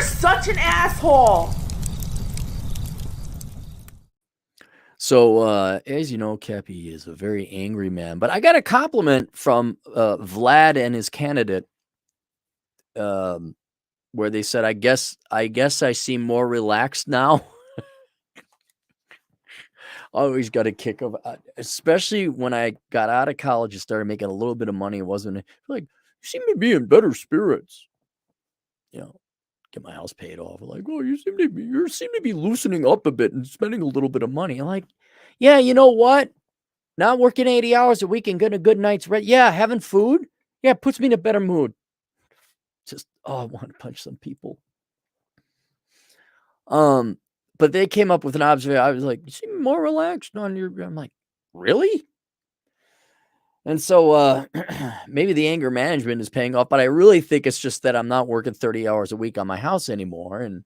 such an asshole. So, as you know, Cappy is a very angry man, but I got a compliment from Vlad and his candidate, um, where they said, "I guess I seem more relaxed now." Always got a kick of, especially when I got out of college and started making a little bit of money. It wasn't like, you seem to be in better spirits, you know. Get my house paid off. Like, oh, you seem to be loosening up a bit and spending a little bit of money. I'm like, yeah, you know what? Not working 80 hours a week and getting a good night's rest. Yeah, having food. Yeah, it puts me in a better mood. Just, oh, I want to punch some people. But they came up with an observation. I was like, you seem more relaxed on your. I'm like, really? And so maybe the anger management is paying off, but I really think it's just that I'm not working 30 hours a week on my house anymore. And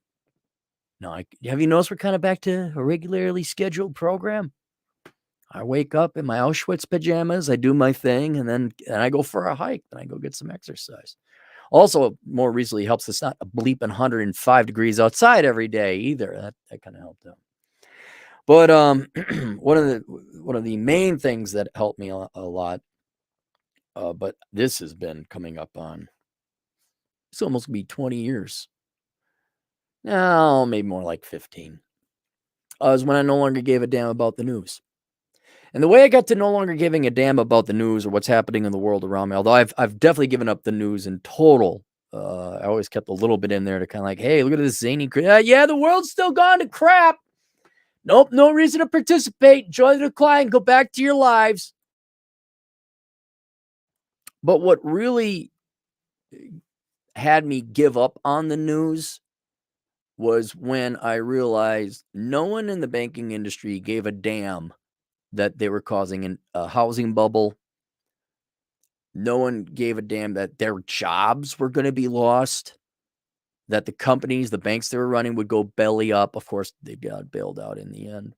no, have you noticed we're kind of back to a regularly scheduled program? I wake up in my Auschwitz pajamas, I do my thing, and I go for a hike, and I go get some exercise. Also, more recently helps it's not a bleeping 105 degrees outside every day either. That kind of helped out. But one of the main things that helped me a lot, but this has been coming up on it's almost be 20 years. No, maybe more like 15. Is when I no longer gave a damn about the news. And the way I got to no longer giving a damn about the news or what's happening in the world around me, although I've definitely given up the news in total. I always kept a little bit in there to kind of like, hey, look at this zany. Yeah, the world's still gone to crap. Nope, no reason to participate. Enjoy the decline. Go back to your lives. But what really had me give up on the news was when I realized no one in the banking industry gave a damn that they were causing a housing bubble. No one gave a damn that their jobs were going to be lost, that the companies, the banks they were running would go belly up. Of course, they got bailed out in the end.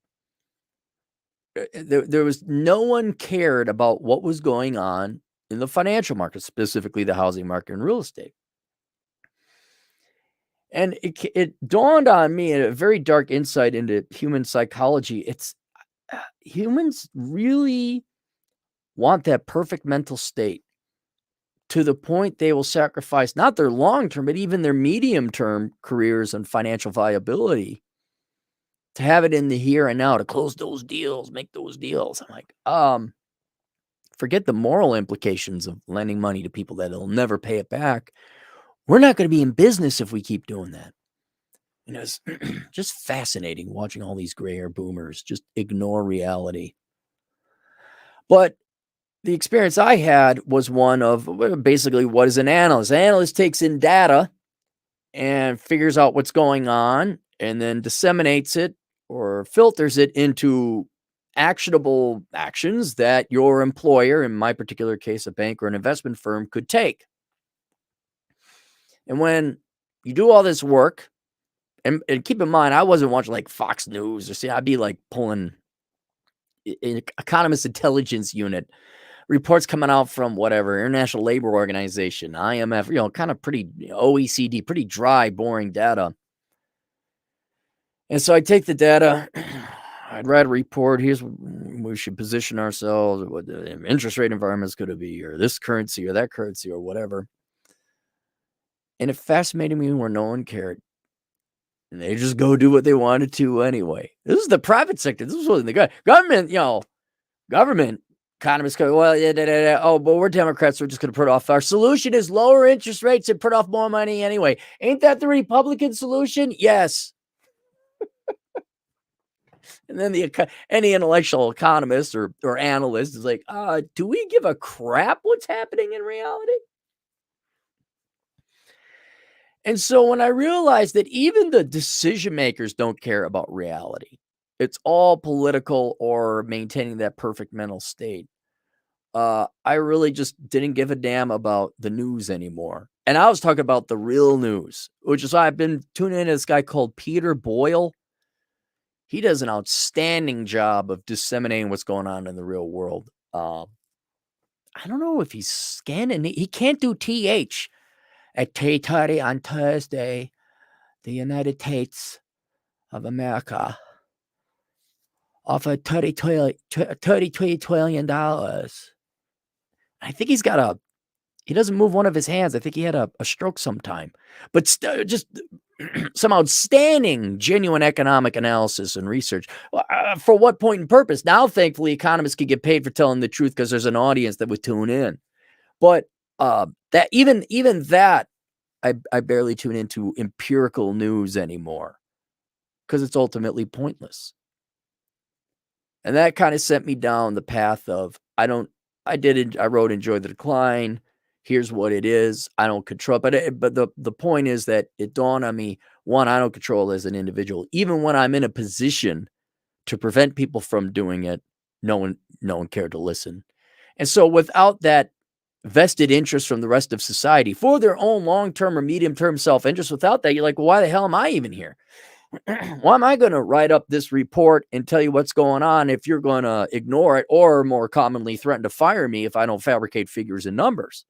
There was no one cared about what was going on in the financial market, specifically the housing market and real estate. And it dawned on me a very dark insight into human psychology. It's humans really want that perfect mental state to the point they will sacrifice not their long-term, but even their medium-term careers and financial viability to have it in the here and now, to close those deals, make those deals. I'm like, forget the moral implications of lending money to people that'll never pay it back. We're not going to be in business if we keep doing that. And it's just fascinating watching all these gray hair boomers just ignore reality. But the experience I had was one of basically what is an analyst? An analyst takes in data and figures out what's going on and then disseminates it or filters it into actionable actions that your employer, in my particular case, a bank or an investment firm, could take. And when you do all this work, and keep in mind, I wasn't watching like Fox News or see, I'd be like pulling Economist Intelligence Unit reports coming out from whatever International Labor Organization, IMF, kind of pretty OECD, pretty dry, boring data. And so I take the data, I'd write a report. Here's what we should position ourselves, what the interest rate environment is going to be, or this currency or that currency or whatever. And it fascinated me where no one cared. And they just go do what they wanted to anyway. This is the private sector. This was the government, government economists go, well, but we're Democrats. We're just going to put off. Our solution is lower interest rates and put off more money anyway. Ain't that the Republican solution? Yes. And then any intellectual economist or analyst is like, do we give a crap what's happening in reality? And so when I realized that even the decision makers don't care about reality, it's all political or maintaining that perfect mental state. I really just didn't give a damn about the news anymore. And I was talking about the real news, which is why I've been tuning in to this guy called Peter Boyle. He does an outstanding job of disseminating what's going on in the real world. I don't know if he's scanning. He can't do TH at 10:30 on Thursday. the United States of America offered $33 trillion. I think he's got he doesn't move one of his hands. I think he had a stroke sometime. But just some outstanding, genuine economic analysis and research. For what point and purpose? Now, thankfully, economists can get paid for telling the truth because there's an audience that would tune in. But that even that, I barely tune into empirical news anymore because it's ultimately pointless. And that kind of sent me down the path of I wrote Enjoy the Decline. Here's what it is. I don't control, but the point is that it dawned on me, one, I don't control as an individual. Even when I'm in a position to prevent people from doing it, no one cared to listen. And so without that vested interest from the rest of society for their own long-term or medium-term self-interest, without that, you're like, well, why the hell am I even here? Why am I going to write up this report and tell you what's going on if you're going to ignore it, or more commonly threaten to fire me if I don't fabricate figures and numbers?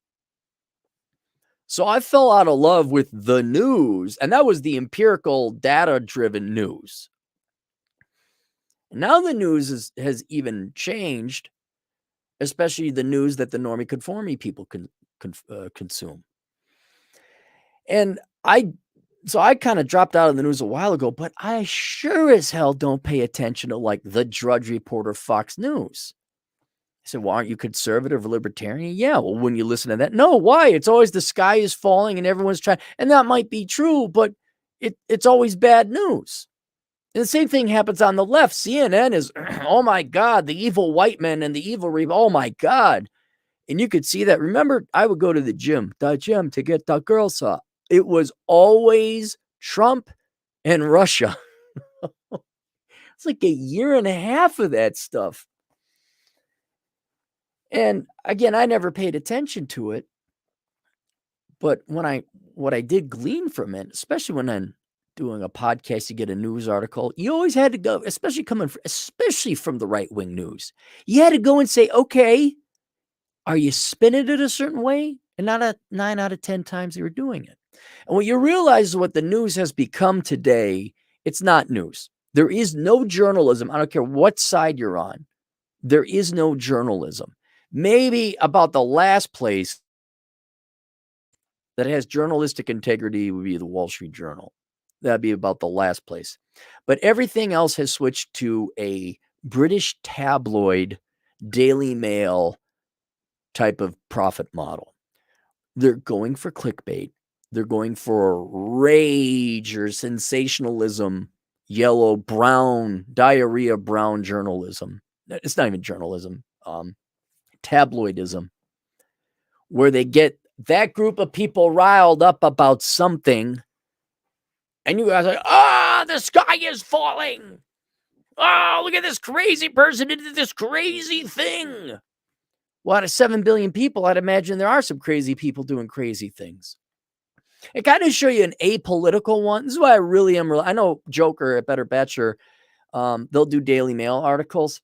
So I fell out of love with the news, and that was the empirical, data-driven news. Now the news has even changed, especially the news that the normie conformie people consume. And so I kind of dropped out of the news a while ago, but I sure as hell don't pay attention to like the Drudge Report or Fox News. I said, well, aren't you conservative or libertarian? Yeah. Well, when you listen to that, no, why? It's always the sky is falling and everyone's trying. And that might be true, but it's always bad news. And the same thing happens on the left. CNN is, oh my God, the evil white men and the evil, oh my God. And you could see that. Remember, I would go to the gym to get the girls up. It was always Trump and Russia. It's like a year and a half of that stuff. And again, I never paid attention to it. But what I did glean from it, especially when I'm doing a podcast, you get a news article, you always had to go, especially from the right-wing news. You had to go and say, okay, are you spinning it a certain way? And not 9 out of 10 times they were doing it. And what you realize is what the news has become today, it's not news. There is no journalism. I don't care what side you're on. There is no journalism. Maybe about the last place that has journalistic integrity would be the Wall Street Journal. That'd be about the last place. But everything else has switched to a British tabloid, Daily Mail type of profit model. They're going for clickbait. They're going for rage or sensationalism, yellow, brown, diarrhea, brown journalism. It's not even journalism. Tabloidism, where they get that group of people riled up about something, and you guys are like, the sky is falling. Oh, look at this crazy person who did this crazy thing. Well, out of 7 billion people, I'd imagine there are some crazy people doing crazy things. It kind of show you an apolitical one. This is why I really am. I know Joker at Better Betcher, they'll do Daily Mail articles,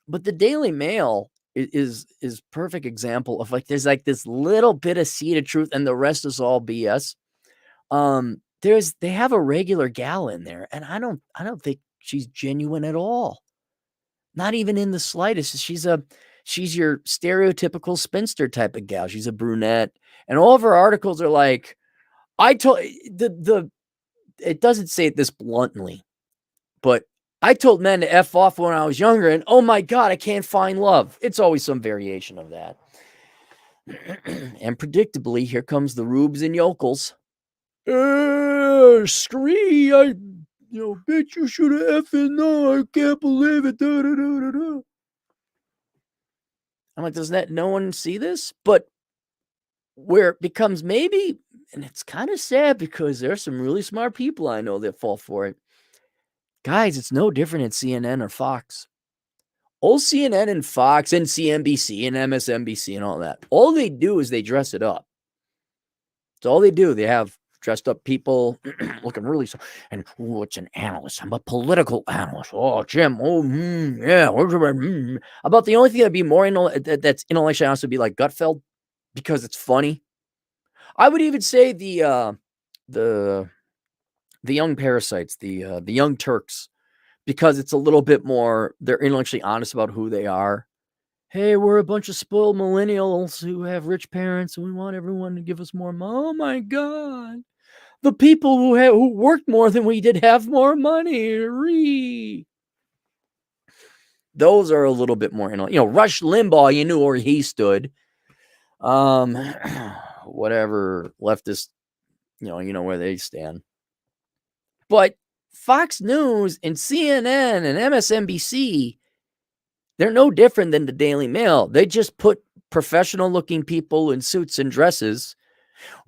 but the Daily Mail is perfect example of like there's like this little bit of seed of truth, and the rest is all BS. They have a regular gal in there, and I don't think she's genuine at all. Not even in the slightest. She's your stereotypical spinster type of gal. She's a brunette, and all of her articles are like, it doesn't say it this bluntly, but I told men to F off when I was younger, and oh my God, I can't find love. It's always some variation of that. And predictably, here comes the rubes and yokels. Scree, bitch, you should have effing known. I can't believe it. Da, da, da, da, da. I'm like, doesn't no one see this? But where it becomes maybe, and it's kind of sad because there are some really smart people I know that fall for it. Guys, it's no different in CNN or Fox. Old CNN and Fox and CNBC and MSNBC and all that. All they do is they dress it up. That's all they do. They have dressed up people looking really so. And it's an analyst. I'm a political analyst. Oh, Jim. Oh, yeah. About the only thing that'd be more that's intellectually honest would be like Gutfeld, because it's funny. I would even say the the young parasites, the young Turks, because it's a little bit more, they're intellectually honest about who they are. Hey, we're a bunch of spoiled millennials who have rich parents and we want everyone to give us more money. Oh my God. The people who worked more than we did have more money. Those are a little bit more, Rush Limbaugh, you knew where he stood. Whatever leftist, you know where they stand. But Fox News and CNN and MSNBC, they're no different than the Daily Mail. They just put professional looking people in suits and dresses.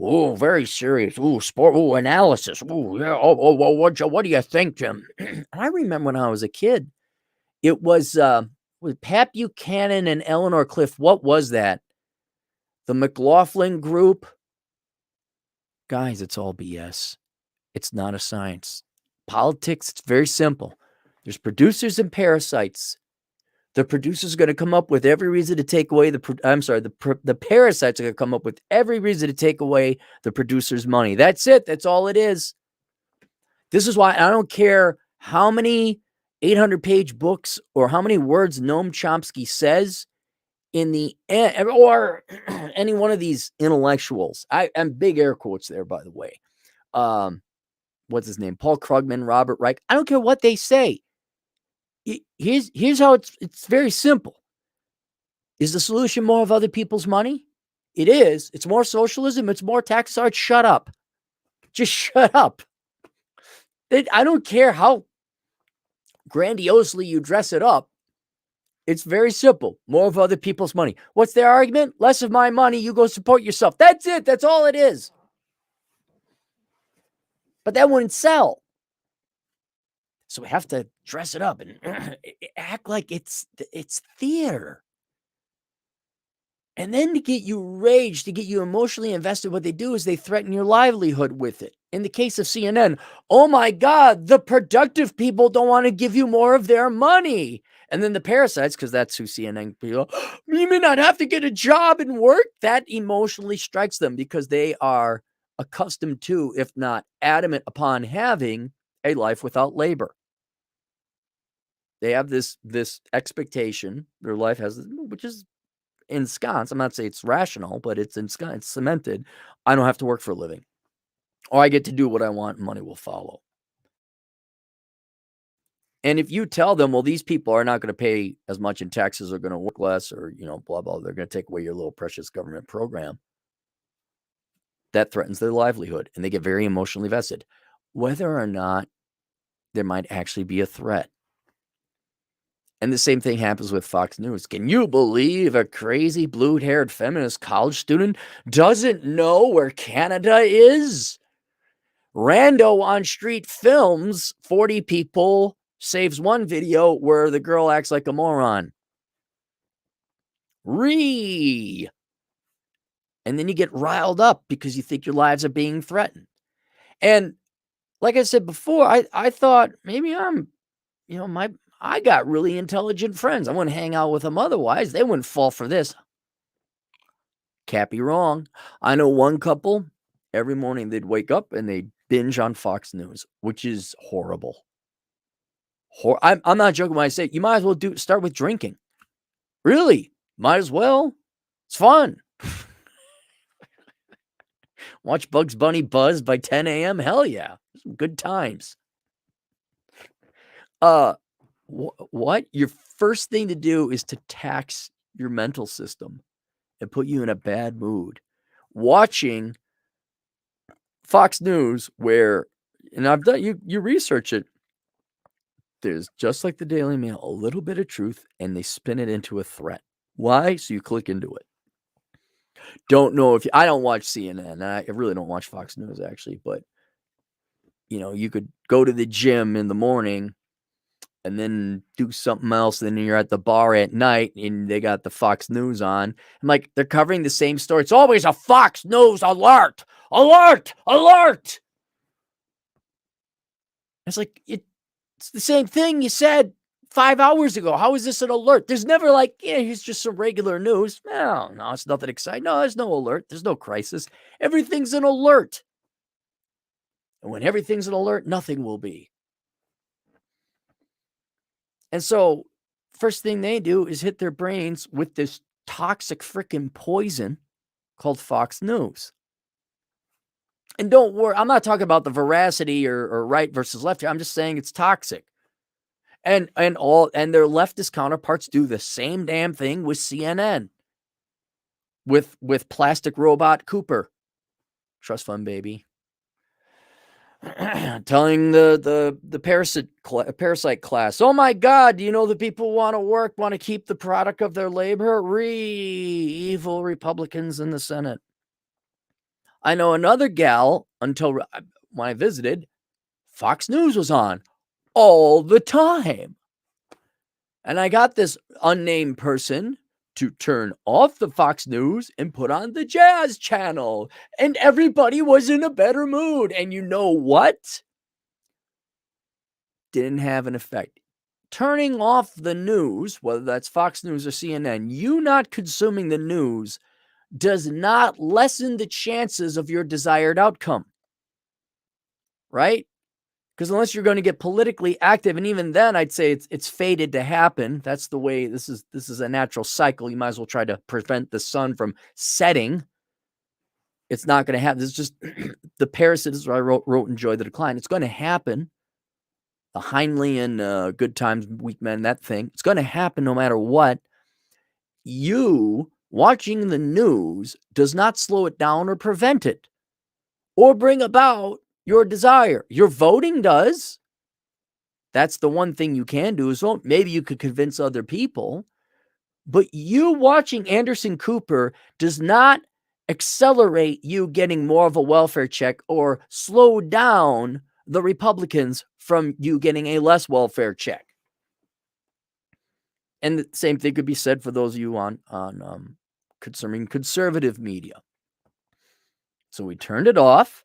Oh, very serious. Oh, sport. Oh, analysis. Oh, yeah. Oh, what do you think, Jim? I remember when I was a kid, it was with Pat Buchanan and Eleanor Cliff. What was that? The McLaughlin Group. Guys, it's all BS. It's not a science. Politics, it's very simple. There's producers and parasites. The producers are going to come up with every reason to take away the parasites are going to come up with every reason to take away the producer's money. That's it. That's all it is. This is why I don't care how many 800-page books or how many words Noam Chomsky says in the end, or any one of these intellectuals. I'm big air quotes there, by the way. What's his name? Paul Krugman, Robert Reich. I don't care what they say. Here's how it's very simple. Is the solution more of other people's money? It is. It's more socialism. It's more tax. Shut up. Just shut up. I don't care how grandiosely you dress it up. It's very simple. More of other people's money. What's their argument? Less of my money. You go support yourself. That's it. That's all it is. But that wouldn't sell. So we have to dress it up and act like it's theater. And then to get you raged, to get you emotionally invested, what they do is they threaten your livelihood with it. In the case of CNN, oh my God, the productive people don't want to give you more of their money. And then the parasites, because that's who CNN people, you may not have to get a job and work. That emotionally strikes them because they are accustomed to, if not adamant upon having a life without labor. They have this expectation their life has, which is ensconced. I'm not saying it's rational, but it's ensconced, it's cemented. I don't have to work for a living, or I get to do what I want and money will follow. And if you tell them, well, these people are not going to pay as much in taxes, are going to work less, or, blah, blah, they're going to take away your little precious government program, that threatens their livelihood and they get very emotionally vested, whether or not there might actually be a threat. And the same thing happens with Fox News. Can you believe a crazy blue-haired feminist college student doesn't know where Canada is? Rando on street films 40 people, saves one video where the girl acts like a moron. And then you get riled up because you think your lives are being threatened. And like I said before, I thought maybe I'm, I got really intelligent friends. I wouldn't hang out with them otherwise. They wouldn't fall for this. Can't be wrong. I know one couple, every morning they'd wake up and they'd binge on Fox News, which is horrible. I'm not joking when I say you might as well start with drinking. Really? Might as well. It's fun. Watch Bugs Bunny buzz by 10 a.m. Hell yeah. Some good times. What? Your first thing to do is to tax your mental system and put you in a bad mood. Watching Fox News, where, and I've done, you research it, there's, just like the Daily Mail, a little bit of truth, and they spin it into a threat. Why? So you click into it. Don't know if I don't watch CNN, and I really don't watch Fox News actually, but you could go to the gym in the morning and then do something else. And then you're at the bar at night and they got the Fox News on. I'm like, they're covering the same story. It's always a Fox News alert, alert, alert. It's like, it's the same thing you said 5 hours ago. How is this an alert? There's never like, here's just some regular news. No, it's nothing exciting. No, there's no alert. There's no crisis. Everything's an alert. And when everything's an alert, nothing will be. And so, first thing they do is hit their brains with this toxic freaking poison called Fox News. And don't worry, I'm not talking about the veracity or right versus left. I'm just saying it's toxic. And their leftist counterparts do the same damn thing with CNN. With plastic robot Cooper. Trust fund baby. Telling the parasite class, oh my God, do you know that people want to work, want to keep the product of their labor? Evil Republicans in the Senate. I know another gal, until when I visited, Fox News was on all the time. And I got this unnamed person to turn off the Fox News and put on the Jazz Channel. And everybody was in a better mood. And you know what? Didn't have an effect. Turning off the news, whether that's Fox News or CNN, you not consuming the news does not lessen the chances of your desired outcome. Right? Because unless you're going to get politically active, and even then, I'd say it's fated to happen. That's the way this is a natural cycle. You might as well try to prevent the sun from setting. It's not going to happen. This is just the parasite. Is what I wrote Enjoy the Decline. It's going to happen. The Heinleian Good Times, Weak Men, that thing. It's going to happen no matter what. You watching the news does not slow it down or prevent it or bring about your desire. Your voting does. That's the one thing you can do is vote. Maybe you could convince other people, but you watching Anderson Cooper does not accelerate you getting more of a welfare check or slow down the Republicans from you getting a less welfare check. And the same thing could be said for those of you on concerning conservative media. So we turned it off.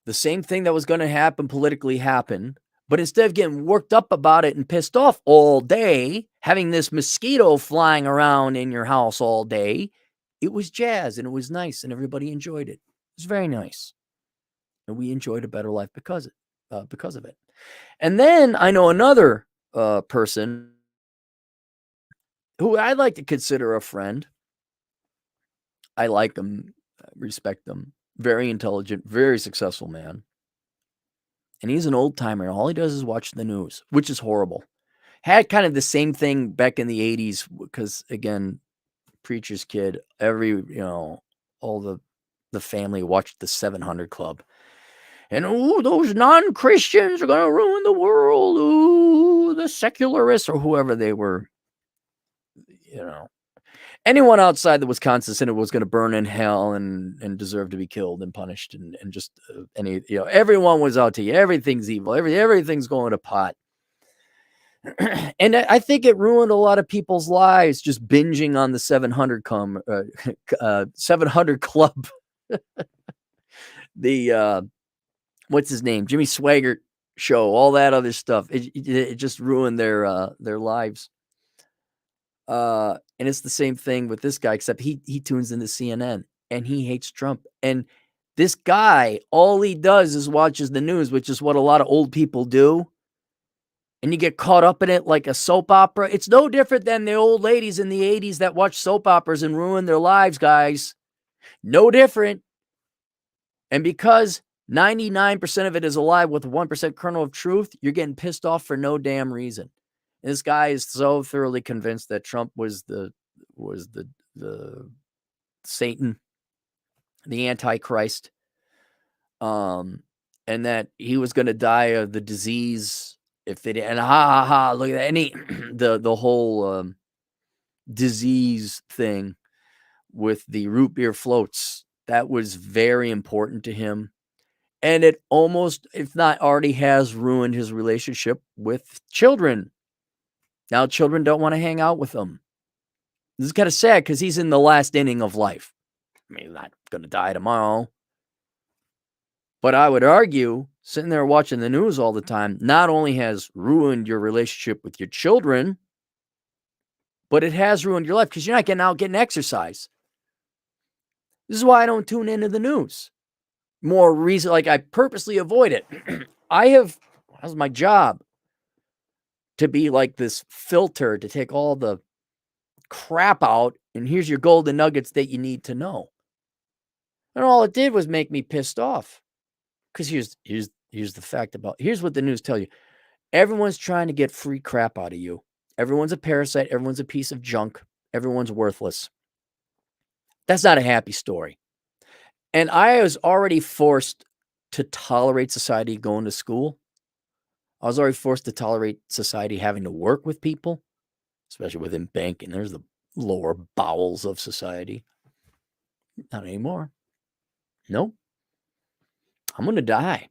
The same thing that was going to happen politically happened. But instead of getting worked up about it and pissed off all day, having this mosquito flying around in your house all day, it was jazz and it was nice and everybody enjoyed it. It was very nice. And we enjoyed a better life because of it. And then I know another person who I like to consider a friend. I like him, respect him. Very intelligent, very successful man. And he's an old timer. All he does is watch the news, which is horrible. Had kind of the same thing back in the 80s because, again, preacher's kid, all the family watched the 700 Club. And, those non-Christians are going to ruin the world. Ooh, the secularists or whoever they were, Anyone outside the Wisconsin Synod was going to burn in hell and deserve to be killed and punished and just everyone was out to you. Everything's evil. Everything's going to pot. And I think it ruined a lot of people's lives just binging on the 700 Club. The what's his name? Jimmy Swaggart show, all that other stuff. It just ruined their lives. And it's the same thing with this guy, except he tunes into CNN and he hates Trump. And this guy, all he does is watches the news, which is what a lot of old people do. And you get caught up in it like a soap opera. It's no different than the old ladies in the 80s that watch soap operas and ruin their lives, guys. No different. And because 99% of it is a lie with a 1% kernel of truth, you're getting pissed off for no damn reason. This guy is so thoroughly convinced that Trump was the Satan, the Antichrist, and that he was going to die of the disease if they didn't. And look at that. The whole disease thing with the root beer floats, that was very important to him. And it almost, if not already, has ruined his relationship with children. Now children don't want to hang out with him. This is kind of sad because he's in the last inning of life. I mean, he's not going to die tomorrow. But I would argue, sitting there watching the news all the time, not only has ruined your relationship with your children, but it has ruined your life because you're not getting out getting exercise. This is why I don't tune into the news. more reason. Like I purposely avoid it. That's my job, to be like this filter to take all the crap out. And here's your golden nuggets that you need to know. And all it did was make me pissed off. Because here's the fact here's what the news tell you. Everyone's trying to get free crap out of you. Everyone's a parasite. Everyone's a piece of junk. Everyone's worthless. That's not a happy story. And I was already forced to tolerate society going to school. I was already forced to tolerate society having to work with people, especially within banking. There's the lower bowels of society. Not anymore. Nope. I'm going to die.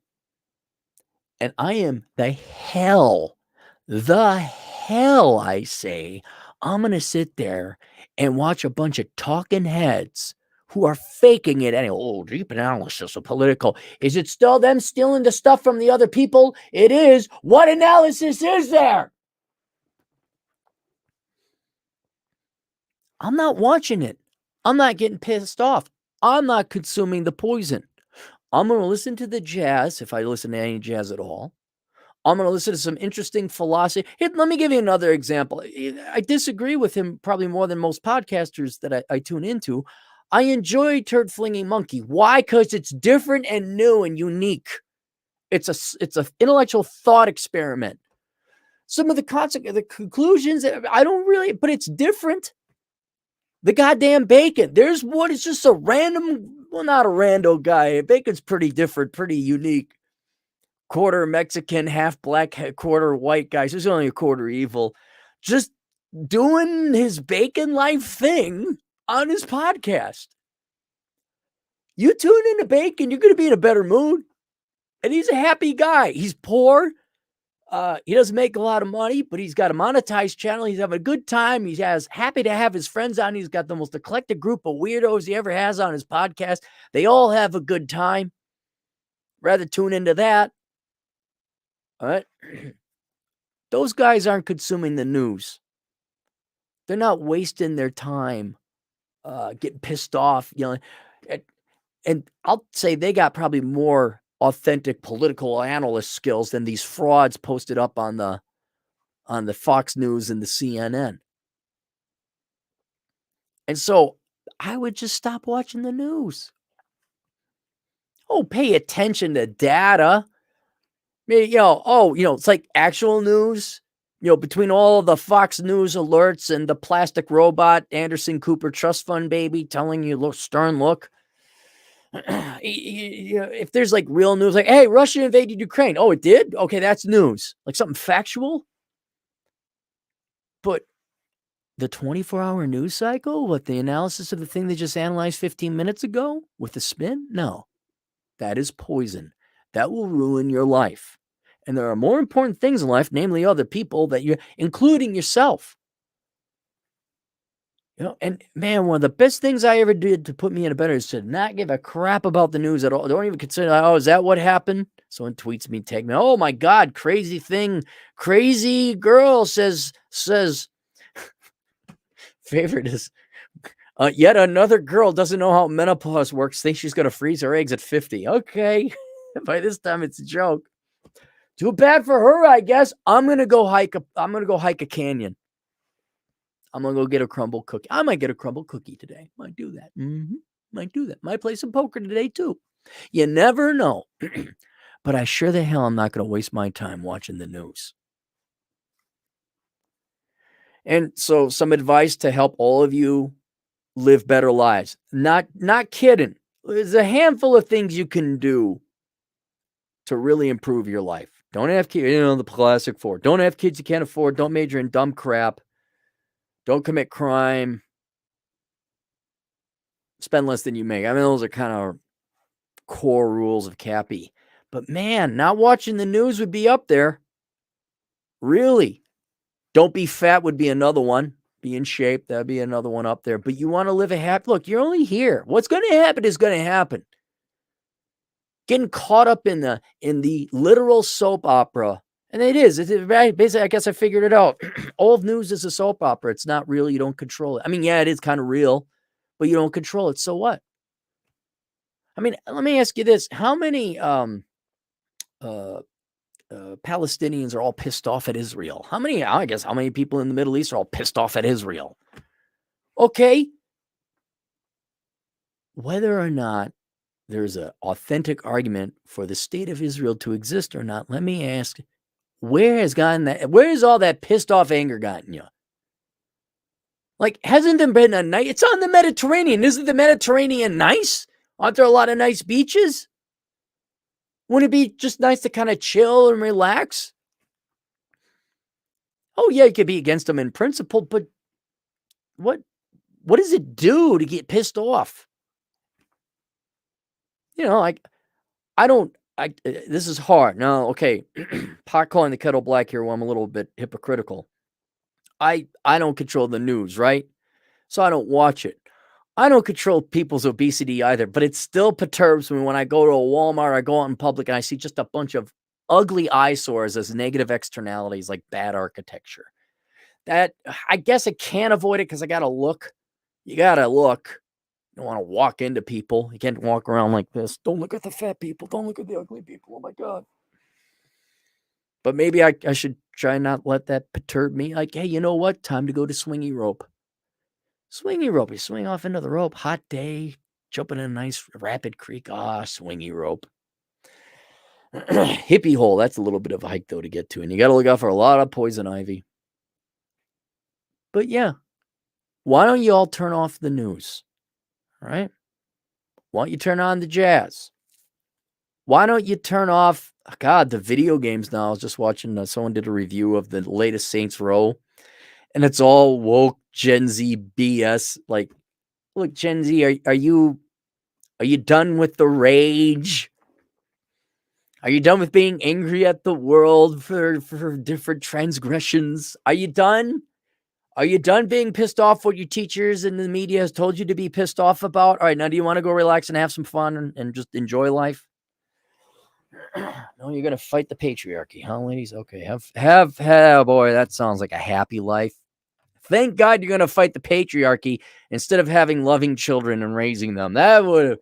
And I am the hell, I say. I'm going to sit there and watch a bunch of talking heads who are faking it. Oh, deep analysis of political. Is it still them stealing the stuff from the other people? It is. What analysis is there? I'm not watching it. I'm not getting pissed off. I'm not consuming the poison. I'm going to listen to the jazz, if I listen to any jazz at all. I'm going to listen to some interesting philosophy. Here, let me give you another example. I disagree with him probably more than most podcasters that I tune into. I enjoy Turd Flinging Monkey. Why? Because it's different and new and unique. It's a intellectual thought experiment. Some of the conclusions, I don't really, but it's different. The goddamn Bacon. There's one, it's just a random, well, not a rando guy. Bacon's pretty different, pretty unique. Quarter Mexican, half black, quarter white guy. So he's only a quarter evil. Just doing his Bacon life thing on his podcast. You tune into Bacon, you're going to be in a better mood. And he's a happy guy. He's poor. He doesn't make a lot of money, but he's got a monetized channel. He's having a good time. He's happy to have his friends on. He's got the most eclectic group of weirdos he ever has on his podcast. They all have a good time. Rather tune into that. All right. Those guys aren't consuming the news. They're not wasting their time getting pissed off, yelling. And I'll say they got probably more authentic political analyst skills than these frauds posted up on the Fox News and the CNN. And so I would just stop watching the news. Oh, pay attention to data. It's like actual news. Between all the Fox News alerts and the plastic robot Anderson Cooper Trust Fund baby telling you, look, stern look. If there's like real news, like, hey, Russia invaded Ukraine. Oh, it did? Okay, that's news. Like something factual. But the 24-hour news cycle, what the analysis of the thing they just analyzed 15 minutes ago with the spin? No, that is poison. That will ruin your life. And there are more important things in life, namely other people that you're, including yourself. And man, one of the best things I ever did to put me in a better is to not give a crap about the news at all. Don't even consider, is that what happened? Someone tweets me, tag me, oh my God, crazy thing. Crazy girl says, favorite is, yet another girl doesn't know how menopause works, thinks she's going to freeze her eggs at 50. Okay. By this time, it's a joke. Too bad for her, I guess. I'm going to go hike a canyon. I'm going to go get a crumble cookie. I might get a crumble cookie today. Might do that. Might do that. Might play some poker today too. You never know. But I sure the hell I'm not going to waste my time watching the news. And so some advice to help all of you live better lives. Not kidding. There's a handful of things you can do to really improve your life. Don't have kids, the classic four. Don't have kids you can't afford. Don't major in dumb crap. Don't commit crime. Spend less than you make. I mean, those are kind of core rules of Cappy. But man, not watching the news would be up there. Really. Don't be fat would be another one. Be in shape. That'd be another one up there. But you want to live a happy... Look, you're only here. What's going to happen is going to happen. Getting caught up in the literal soap opera. And it is. Basically, I guess I figured it out. All of news is a soap opera. It's not real. You don't control it. I mean, yeah, it is kind of real, but you don't control it. So what? I mean, let me ask you this. How many Palestinians are all pissed off at Israel? How many people in the Middle East are all pissed off at Israel? Okay. Whether or not there's an authentic argument for the state of Israel to exist or not, let me ask, where has all that pissed off anger gotten you? Like, hasn't there been a night? It's on the Mediterranean. Isn't the Mediterranean nice? Aren't there a lot of nice beaches? Wouldn't it be just nice to kind of chill and relax? Oh, yeah, you could be against them in principle, but what does it do to get pissed off? Like, this is hard. No, okay. Pot calling the kettle black here while I'm a little bit hypocritical. I don't control the news, right? So I don't watch it. I don't control people's obesity either, but it still perturbs me when I go to a Walmart, I go out in public, and I see just a bunch of ugly eyesores as negative externalities like bad architecture. That, I guess I can't avoid it because I got to look. You got to look. You don't want to walk into people. You can't walk around like this. Don't look at the fat people. Don't look at the ugly people. Oh, my God. But maybe I should try not let that perturb me. Like, hey, you know what? Time to go to swingy rope. Swingy rope. You swing off into the rope. Hot day. Jumping in a nice rapid creek. Swingy rope. Hippie hole. That's a little bit of a hike, though, to get to. And you got to look out for a lot of poison ivy. But yeah, why don't you all turn off the news? All right? Why don't you turn on the jazz? Why don't you turn off, the video games now? I was just watching, someone did a review of the latest Saints Row, and it's all woke Gen Z BS. Like, look, Gen Z, are you done with the rage? Are you done with being angry at the world for different transgressions? Are you done? Are you done being pissed off what your teachers and the media has told you to be pissed off about? All right, now do you want to go relax and have some fun and just enjoy life? No, you're going to fight the patriarchy, huh, ladies? Okay, boy, that sounds like a happy life. Thank God you're going to fight the patriarchy instead of having loving children and raising them. That would,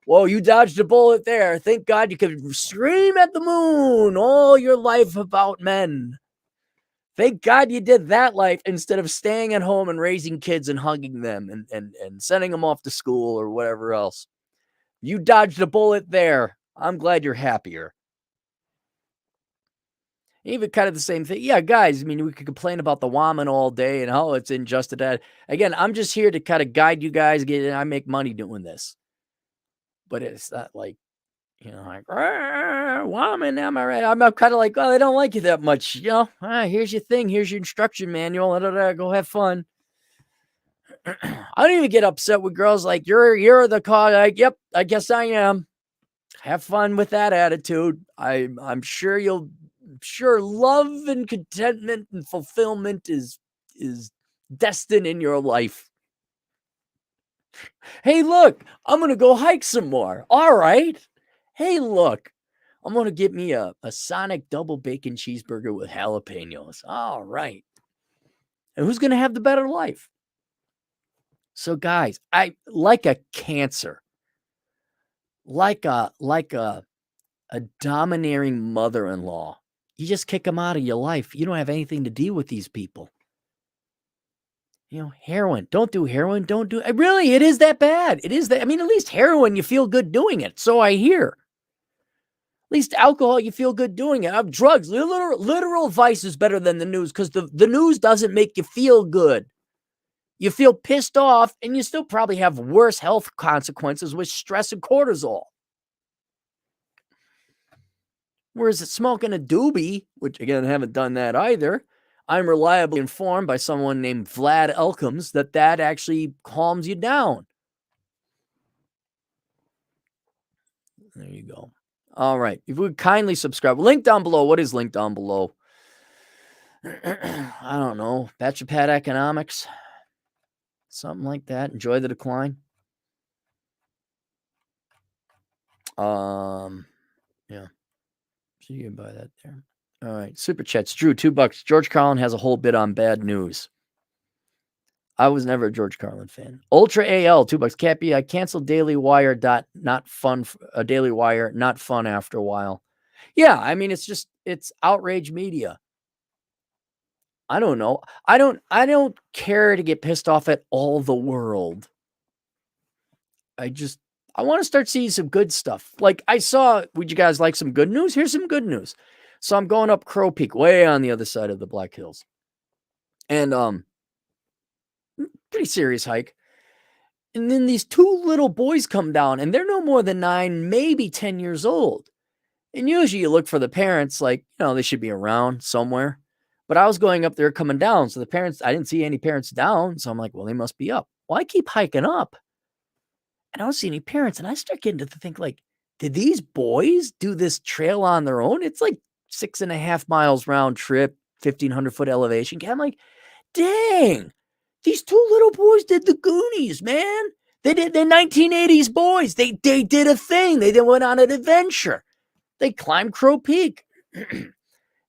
whoa, you dodged a bullet there. Thank God you could scream at the moon all your life about men. Thank God you did that life instead of staying at home and raising kids and hugging them and sending them off to school or whatever else. You dodged a bullet there. I'm glad you're happier. Even kind of the same thing. Yeah, guys, I mean, we could complain about the woman all day and how it's unjust to that. Again, I'm just here to kind of guide you guys. I make money doing this. But it's not like, like, woman, am I right? I'm kind of like, well, I don't like you that much. Here's your thing. Here's your instruction manual. Go have fun. I don't even get upset with girls like, you're the cause. Like, yep, I guess I am. Have fun with that attitude. I'm sure love and contentment and fulfillment is destined in your life. Hey, look, I'm going to go hike some more. All right. Hey, look, I'm going to get me a Sonic double bacon cheeseburger with jalapenos. All right. And who's going to have the better life? So, guys, I like a cancer, like a domineering mother-in-law. You just kick them out of your life. You don't have anything to deal with these people. Heroin. Don't do heroin. Don't do it. Really, it is that bad. It is that. I mean, at least heroin, you feel good doing it. So I hear. At least alcohol, you feel good doing it. Drugs, literal vice is better than the news because the news doesn't make you feel good. You feel pissed off, and you still probably have worse health consequences with stress and cortisol. Whereas smoking a doobie, which again, I haven't done that either, I'm reliably informed by someone named Vlad Elkins that actually calms you down. There you go. All right. If you would kindly subscribe. Link down below. What is linked down below? I don't know. Bachelor Pad Economics. Something like that. Enjoy the decline. Yeah. So you can buy that there. All right. Super chats. Drew, $2. George Carlin has a whole bit on bad news. I was never a George Carlin fan. Ultra AL, $2. Cappy, I canceled Daily Wire. Not fun. Daily Wire, not fun after a while. Yeah, I mean, it's outrage media. I don't know. I don't care to get pissed off at all the world. I want to start seeing some good stuff. Like I saw, would you guys like some good news? Here's some good news. So I'm going up Crow Peak, way on the other side of the Black Hills. And pretty serious hike. And then these two little boys come down, and they're no more than 9, maybe 10 years old. And usually you look for the parents, like, they should be around somewhere. But I was going up there coming down. So the parents, I didn't see any parents down. So I'm like, well, they must be up. Well, I keep hiking up. And I don't see any parents. And I start getting to think, like, did these boys do this trail on their own? It's like 6.5 miles round trip, 1,500-foot elevation. I'm like, dang, these two little boys did the Goonies, man. They're 1980s boys. They did a thing. They went on an adventure. They climbed Crow Peak. And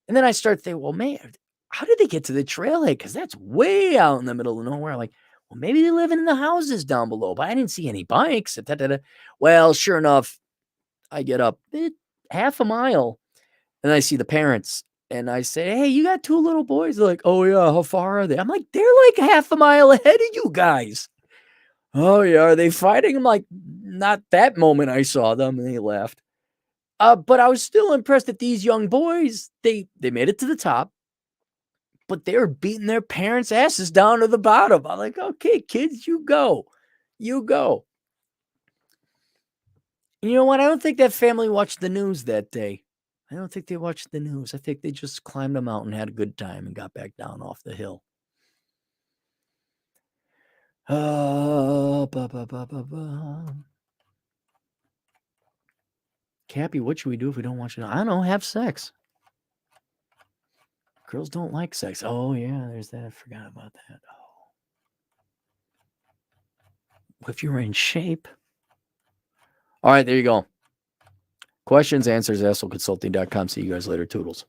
then I start thinking, well, man, how did they get to the trailhead? Because that's way out in the middle of nowhere. Like, well, maybe they're living in the houses down below, but I didn't see any bikes. Well, sure enough, I get up half a mile and I see the parents and I say, hey, you got two little boys? They're like, oh, yeah, how far are they? I'm like, they're like half a mile ahead of you guys. Oh, yeah, are they fighting? I'm like, not that moment I saw them, and they laughed. But I was still impressed that these young boys, they made it to the top, but they were beating their parents' asses down to the bottom. I'm like, okay, kids, you go. You go. You know what? I don't think that family watched the news that day. I don't think they watched the news. I think they just climbed a mountain, had a good time, and got back down off the hill. Cappy, what should we do if we don't want you to? I don't know. Have sex. Girls don't like sex. Oh, yeah, there's that. I forgot about that. Oh. If you were in shape. All right, there you go. Questions, answers, assholeconsulting.com. See you guys later. Toodles.